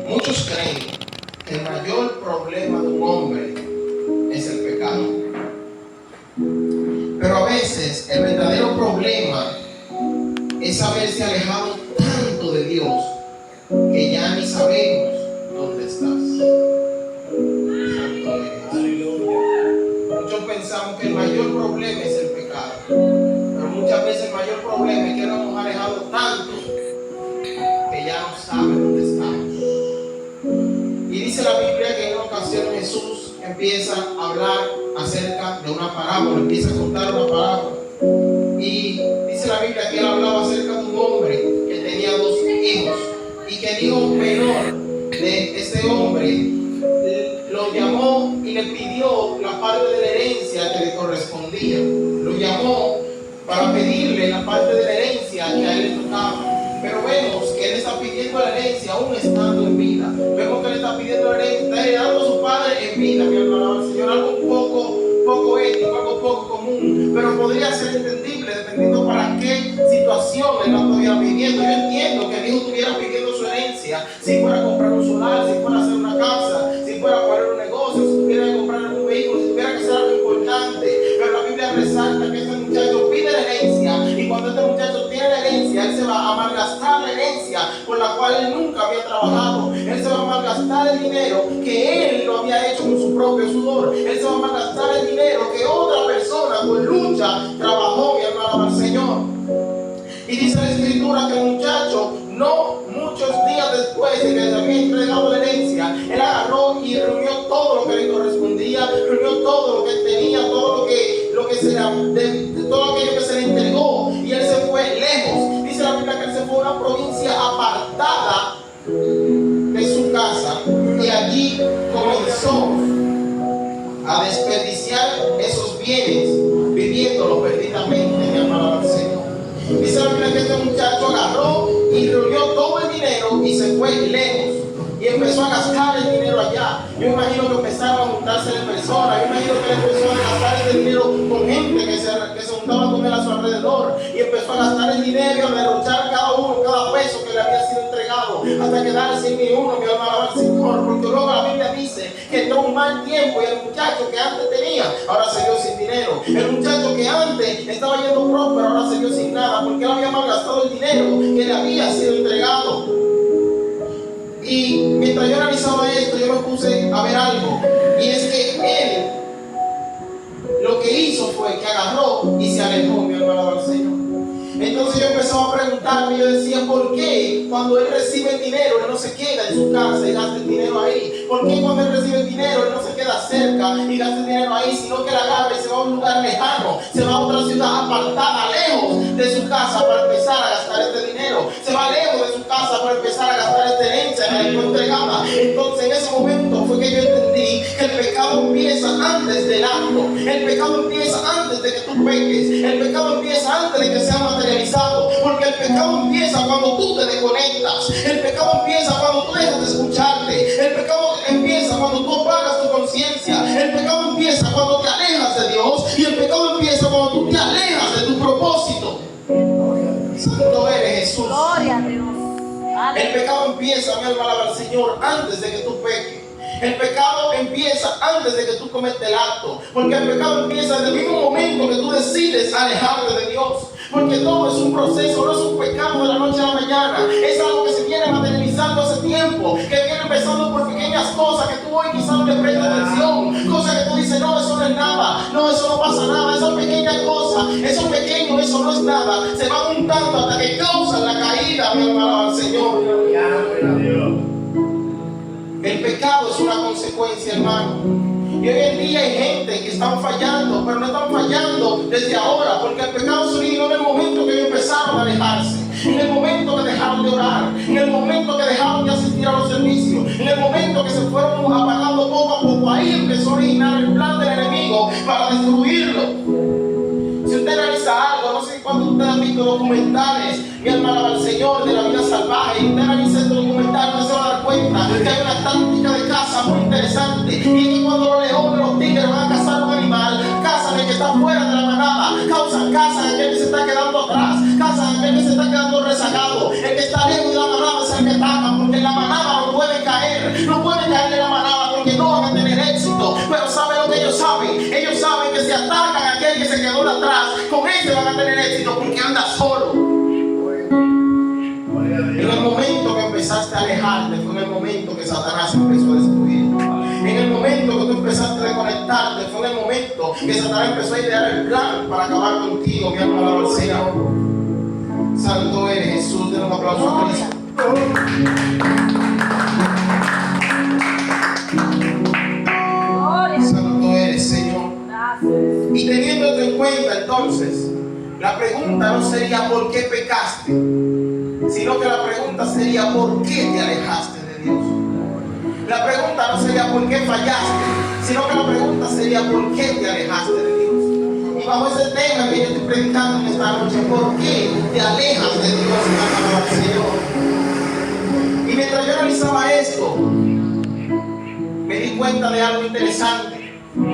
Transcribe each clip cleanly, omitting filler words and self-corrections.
Muchos creen que el mayor problema de un hombre es el pecado. Pero a veces el verdadero problema es haberse alejado tanto de Dios que ya ni sabemos dónde estás. Santo Dios. Muchos pensamos que el mayor problema es el pecado, pero muchas veces el mayor problema es que nos hemos alejado tanto que ya no sabemos dónde estamos. Y dice la Biblia que en una ocasión Jesús empieza a hablar acerca de una parábola, empieza a contar una parábola. Y dice la Biblia que él hablaba acerca de un hombre que tenía 2 hijos y que el hijo menor de este hombre lo llamó y le pidió la parte de la herencia que le correspondía. Lo llamó para pedirle la parte de la herencia que a él le tocaba. Pero vemos que él está pidiendo la herencia aún estando en vida. Vemos que él está pidiendo la herencia, está heredando a su padre en vida, mi hermano, al Señor, algo poco ético, algo poco común, pero podría ser entendible dependiendo para qué situación él no estuviera pidiendo. Yo entiendo que el hijo estuviera pidiendo su herencia si fuera a comprar un solar, si fuera a hacer una casa, si fuera a poner un negocio, si tuviera que comprar un vehículo, si tuviera que hacer algo importante. Pero la Biblia resalta que este muchacho pide la herencia y cuando este muchacho tiene la herencia, él se va a malgastar la herencia por la cual él nunca había trabajado. Él se va a malgastar el dinero que él lo había hecho con su propio sudor. Él se va a malgastar el dinero que otra persona con lucha trabajó, mi hermano, al Señor. Y dice la Escritura que el muchacho, no muchos días después de que le había entregado la herencia, él agarró y reunió todo lo que le correspondía, reunió todo lo que él tenía, todo lo que se todo aquello que se le entregó, y él se fue lejos. Dice la Biblia que él se fue a una provincia apartada de su casa y allí comenzó a desperdiciar esos bienes, viviéndolo perdidamente, mi amado Señor. Dice la Biblia que este muchacho agarró y reunió todo el dinero y se fue lejos y empezó a gastar el dinero allá. Yo imagino que empezaron a juntarse de personas, yo imagino que él empezó a gastar ese dinero con gente que se juntaba con él a su alrededor, y empezó a gastar el dinero y a derrochar cada peso que le había sido entregado, hasta quedar sin ni uno, mi hermano, al Señor. Porque luego la Biblia dice que entró un mal tiempo y el muchacho que antes tenía, ahora se vio sin dinero. El muchacho que antes estaba yendo próspero, ahora se vio sin nada, porque él había malgastado el dinero que le había sido entregado. Y mientras yo analizaba esto, yo me puse a ver algo, y es que él lo que hizo fue que agarró y se alejó, mi hermano, al Señor. Entonces yo empezaba a preguntarme, yo decía, ¿por qué cuando él recibe el dinero, él no se queda en su casa y gasta el dinero ahí? ¿Por qué cuando él recibe el dinero, él no se queda cerca y gasta el dinero ahí, sino que la agarra y se va a un lugar lejano, se va a otra ciudad apartada, lejos de su casa, para empezar a gastar este dinero? Se va lejos de su casa para empezar a gastar esta herencia que le fue entregada. Entonces en ese momento fue que yo entendí que el pecado empieza antes del acto. El pecado empieza antes de que tú peques. El pecado empieza antes de que sea materializado. Porque el pecado empieza cuando tú te desconectas. El pecado empieza cuando tú dejas de escucharte. El pecado empieza cuando tú apagas tu conciencia. El pecado empieza cuando te alejas de Dios. Y el pecado empieza cuando tú te alejas de tu propósito. Santo eres Jesús. Gloria a Dios. El pecado empieza, mi alma, alaba al Señor, antes de que tú peques. El pecado empieza antes de que tú cometas el acto. Porque el pecado empieza desde el mismo momento que tú decides alejarte de Dios. Porque todo es un proceso, no es un pecado de la noche a la mañana. Es algo que se viene materializando hace tiempo, que viene empezando por pequeñas cosas que tú hoy quizás no le prestas atención. Cosas que tú dices, no, eso no es nada, no, eso no pasa nada. Esas pequeñas cosas, eso pequeño, eso no es nada. Se van juntando hasta que causan la caída, mi hermano, al Señor. El pecado es una consecuencia, hermano. Y hoy en día hay gente que están fallando, pero no están fallando desde ahora, porque el pecado se originó en el momento que ellos empezaron a alejarse, en el momento que dejaron de orar, en el momento que dejaron de asistir a los servicios, en el momento que se fueron apagando poco a poco. Ahí empezó a originar el plan del enemigo para destruirlo. Si usted analiza algo, no sé cuántos de ustedes han visto documentales, mi alma al Señor, de la vida salvaje, y usted analiza este documental, no se va a dar cuenta que hay una táctica de caza muy interesante, y es que cuando los leones, los tigres van a cazar un animal, cazan el que está fuera de la manada, cazan aquel que se está quedando atrás, cazan aquel que se está quedando rezagado. El que está lejos de la manada es el que ataca, porque en la manada no puede caer sino porque andas solo. En el momento que empezaste a alejarte, fue en el momento que Satanás empezó a destruir. En el momento que tú empezaste a desconectarte, fue en el momento que Satanás empezó a idear el plan para acabar contigo. Mi alma alaba al Señor. Santo eres, Jesús. Den un aplauso a Cristo. Santo eres, Señor. Y teniendo esto en cuenta, entonces, la pregunta no sería ¿por qué pecaste?, sino que la pregunta sería ¿por qué te alejaste de Dios? La pregunta no sería ¿por qué fallaste?, sino que la pregunta sería ¿por qué te alejaste de Dios? Y bajo ese tema que yo estoy predicando en esta noche, ¿por qué te alejas de Dios, amado Señor? Y mientras yo analizaba esto, me di cuenta de algo interesante.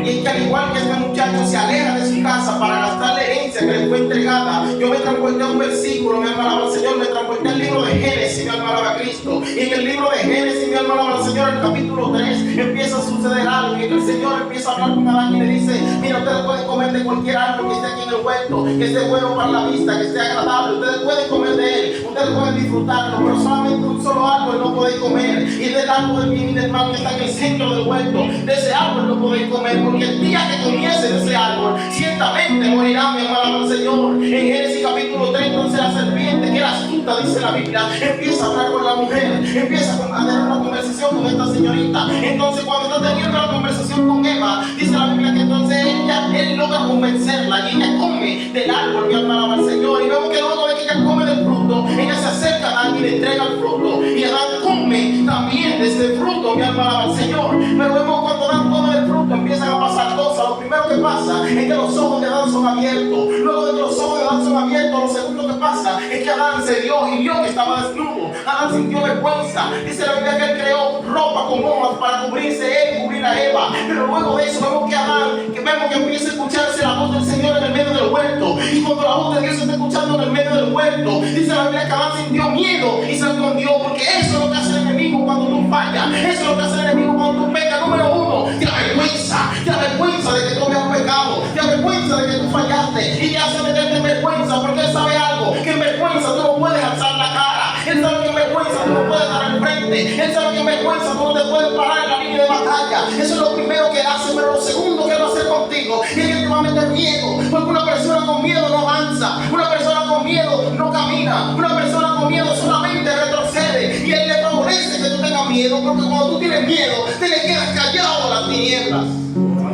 Y es que al igual que este muchacho se aleja de su casa para gastar la herencia que le fue entregada, yo me transporté a un versículo, mi alma alaba al Señor, me transporté al libro de Génesis, mi alma alaba a Cristo. Y en el libro de Génesis, mi alma alaba al Señor, en el capítulo 3, empieza a suceder algo. Y el Señor empieza a hablar con Adán y le dice: mira, ustedes pueden comer de cualquier árbol que esté aquí en el huerto, que esté bueno para la vista, que esté agradable. Ustedes pueden comer de él, ustedes pueden disfrutarlo, pero solamente un solo árbol no podéis comer. Y del árbol del bien y del mal que está en el centro del huerto, de ese árbol no podéis comer, porque el día que comience de ese árbol, ciertamente morirá, mi hermano del Señor. En Génesis capítulo 3, entonces la serpiente, que era astuta, dice la Biblia, empieza a hablar con la mujer, empieza a tener una conversación con esta señorita. Entonces, cuando está teniendo la conversación con Eva, dice la Biblia que entonces él logra convencerla y ella come del árbol, mi hermano del Señor. Y vemos que luego de que ella come del fruto, ella se acerca a Adán y le entrega el fruto. Y Adán come también de este fruto, mi hermano al Señor. Pero vemos cuando Adán come del fruto, empiezan a pasar cosas. Lo primero que pasa es que los ojos de Adán son abiertos. Luego de que los ojos de Adán son abiertos, lo segundo que pasa es que Adán se dio y vio que estaba desnudo. Adán sintió vergüenza. Dice la Biblia que él creó ropa con hojas para cubrirse él y cubrir a Eva. Pero luego de eso vemos que vemos que empieza a escucharse la voz del Señor en el medio del huerto. Y cuando la voz de Dios se está escuchando en el medio del huerto, dice la Biblia que Adán sintió miedo y se escondió, porque eso es lo que hace el enemigo cuando tú fallas. Eso es lo que hace el enemigo cuando tú pecas. Número uno, te avergüenza de que tú habías pecado, te avergüenza de que tú fallaste y te hace meterte en vergüenza, porque él sabe algo, que en vergüenza tú no puedes alzar la cara, él sabe que en vergüenza tú no puedes dar al frente, él sabe que en vergüenza tú no te puedes parar en la línea de batalla. Eso es lo primero que él hace, pero lo segundo que él va a hacer contigo es que te va a meter miedo, porque una persona con miedo no avanza, una persona con miedo no camina, una persona con miedo solamente retrocede, y él le favorece que tú tengas miedo, porque cuando tú tienes miedo, te